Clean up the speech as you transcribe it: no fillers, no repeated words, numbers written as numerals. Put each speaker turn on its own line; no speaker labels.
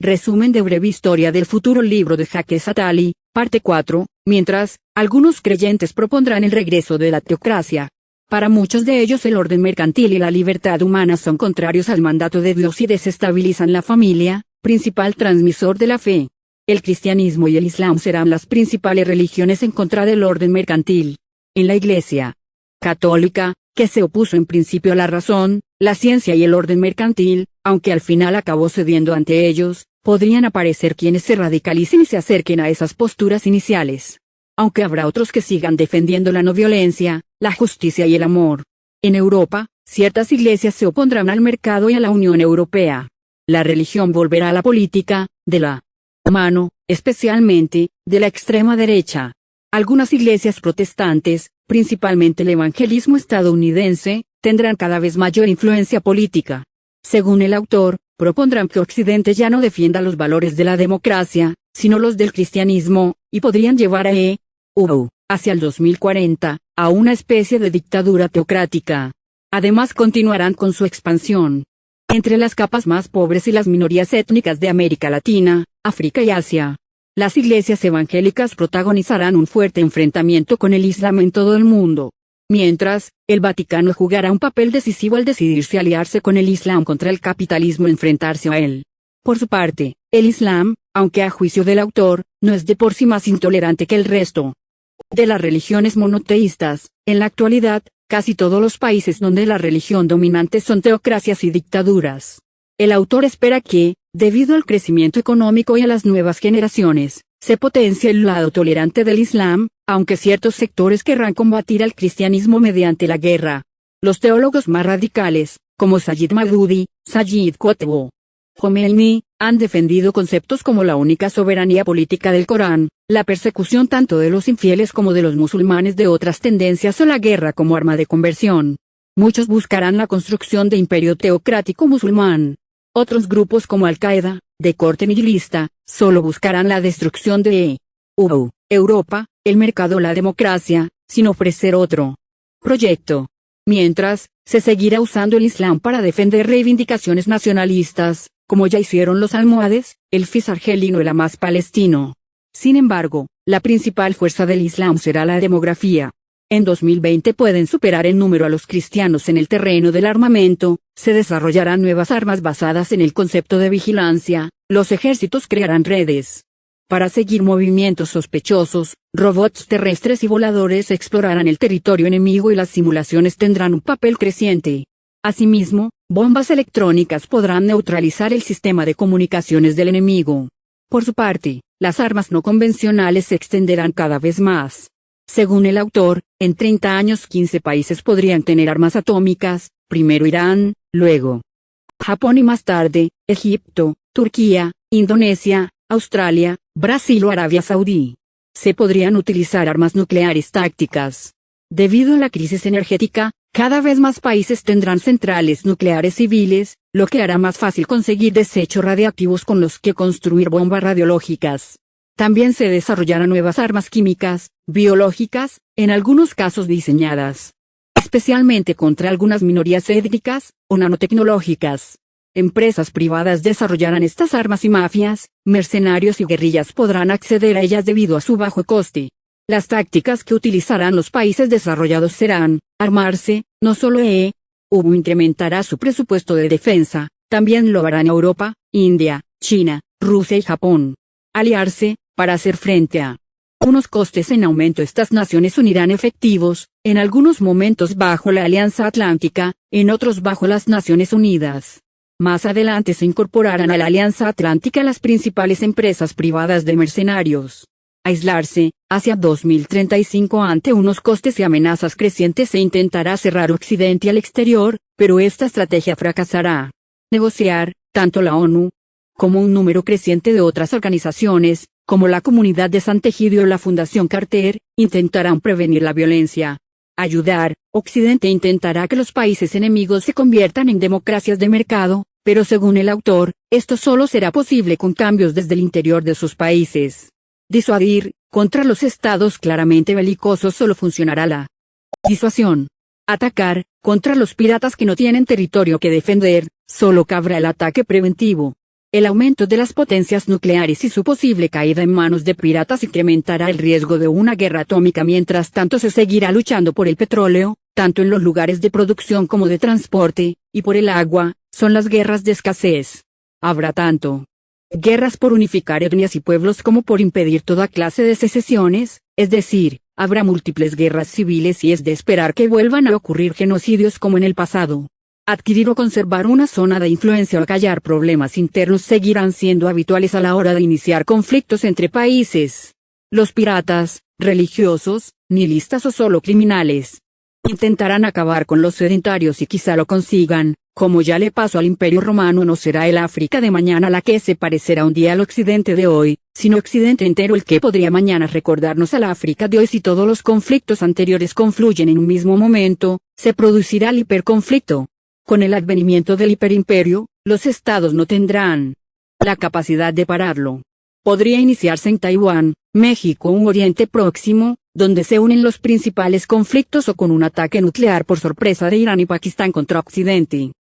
Resumen de breve historia del futuro libro de Jacques Attali, parte 4, mientras, algunos creyentes propondrán el regreso de la teocracia. Para muchos de ellos el orden mercantil y la libertad humana son contrarios al mandato de Dios y desestabilizan la familia, principal transmisor de la fe. El cristianismo y el islam serán las principales religiones en contra del orden mercantil. En la Iglesia católica, que se opuso en principio a la razón, la ciencia y el orden mercantil, aunque al final acabó cediendo ante ellos, podrían aparecer quienes se radicalicen y se acerquen a esas posturas iniciales. Aunque habrá otros que sigan defendiendo la no violencia, la justicia y el amor. En Europa, ciertas iglesias se opondrán al mercado y a la Unión Europea. La religión volverá a la política, de la mano, especialmente, de la extrema derecha. Algunas iglesias protestantes, principalmente el evangelismo estadounidense, tendrán cada vez mayor influencia política. Según el autor, propondrán que Occidente ya no defienda los valores de la democracia, sino los del cristianismo, y podrían llevar a hacia el 2040, a una especie de dictadura teocrática. Además continuarán con su expansión entre las capas más pobres y las minorías étnicas de América Latina, África y Asia. Las iglesias evangélicas protagonizarán un fuerte enfrentamiento con el Islam en todo el mundo. Mientras, el Vaticano jugará un papel decisivo al decidirse aliarse con el Islam contra el capitalismo y enfrentarse a él. Por su parte, el Islam, aunque a juicio del autor, no es de por sí más intolerante que el resto de las religiones monoteístas. En la actualidad, casi todos los países donde la religión dominante son teocracias y dictaduras. El autor espera que, debido al crecimiento económico y a las nuevas generaciones, se potencie el lado tolerante del Islam, aunque ciertos sectores querrán combatir al cristianismo mediante la guerra. Los teólogos más radicales, como Sayyid Maududi, Sayyid Qutb Khomeini, han defendido conceptos como la única soberanía política del Corán, la persecución tanto de los infieles como de los musulmanes de otras tendencias o la guerra como arma de conversión. Muchos buscarán la construcción de imperio teocrático musulmán. Otros grupos como Al-Qaeda, de corte nihilista, solo buscarán la destrucción de Europa, el mercado o la democracia, sin ofrecer otro proyecto. Mientras, se seguirá usando el Islam para defender reivindicaciones nacionalistas, como ya hicieron los almohades, el FIS argelino y el Hamas palestino. Sin embargo, la principal fuerza del Islam será la demografía. En 2020 pueden superar en número a los cristianos en el terreno del armamento, se desarrollarán nuevas armas basadas en el concepto de vigilancia, los ejércitos crearán redes para seguir movimientos sospechosos, robots terrestres y voladores explorarán el territorio enemigo y las simulaciones tendrán un papel creciente. Asimismo, bombas electrónicas podrán neutralizar el sistema de comunicaciones del enemigo. Por su parte, las armas no convencionales se extenderán cada vez más. Según el autor, en 30 años 15 países podrían tener armas atómicas, primero Irán, luego Japón y más tarde, Egipto, Turquía, Indonesia, Australia, Brasil o Arabia Saudí. Se podrían utilizar armas nucleares tácticas. Debido a la crisis energética, cada vez más países tendrán centrales nucleares civiles, lo que hará más fácil conseguir desechos radiactivos con los que construir bombas radiológicas. También se desarrollarán nuevas armas químicas, biológicas, en algunos casos diseñadas especialmente contra algunas minorías étnicas, o nanotecnológicas. Empresas privadas desarrollarán estas armas y mafias, mercenarios y guerrillas podrán acceder a ellas debido a su bajo coste. Las tácticas que utilizarán los países desarrollados serán, armarse, no solo incrementará su presupuesto de defensa, también lo harán Europa, India, China, Rusia y Japón. Aliarse, para hacer frente a unos costes en aumento. Estas naciones unirán efectivos, en algunos momentos bajo la Alianza Atlántica, en otros bajo las Naciones Unidas. Más adelante se incorporarán a la Alianza Atlántica las principales empresas privadas de mercenarios. Aislarse, hacia 2035 ante unos costes y amenazas crecientes se intentará cerrar Occidente al exterior, pero esta estrategia fracasará. Negociar, tanto la ONU como un número creciente de otras organizaciones, como la Comunidad de San Egidio o la Fundación Carter, intentarán prevenir la violencia. Ayudar, Occidente intentará que los países enemigos se conviertan en democracias de mercado, pero según el autor, esto solo será posible con cambios desde el interior de sus países. Disuadir, contra los estados claramente belicosos solo funcionará la disuasión. Atacar, contra los piratas que no tienen territorio que defender, solo cabrá el ataque preventivo. El aumento de las potencias nucleares y su posible caída en manos de piratas incrementará el riesgo de una guerra atómica. Mientras tanto se seguirá luchando por el petróleo, tanto en los lugares de producción como de transporte, y por el agua, son las guerras de escasez. Habrá tanto guerras por unificar etnias y pueblos como por impedir toda clase de secesiones, es decir, habrá múltiples guerras civiles y es de esperar que vuelvan a ocurrir genocidios como en el pasado. Adquirir o conservar una zona de influencia o acallar problemas internos seguirán siendo habituales a la hora de iniciar conflictos entre países. Los piratas, religiosos, nihilistas o solo criminales, intentarán acabar con los sedentarios y quizá lo consigan. Como ya le pasó al Imperio Romano, no será el África de mañana la que se parecerá un día al Occidente de hoy, sino Occidente entero el que podría mañana recordarnos al África de hoy. Si todos los conflictos anteriores confluyen en un mismo momento, se producirá el hiperconflicto. Con el advenimiento del hiperimperio, los estados no tendrán la capacidad de pararlo. Podría iniciarse en Taiwán, México o Oriente Próximo, donde se unen los principales conflictos, o con un ataque nuclear por sorpresa de Irán y Pakistán contra Occidente.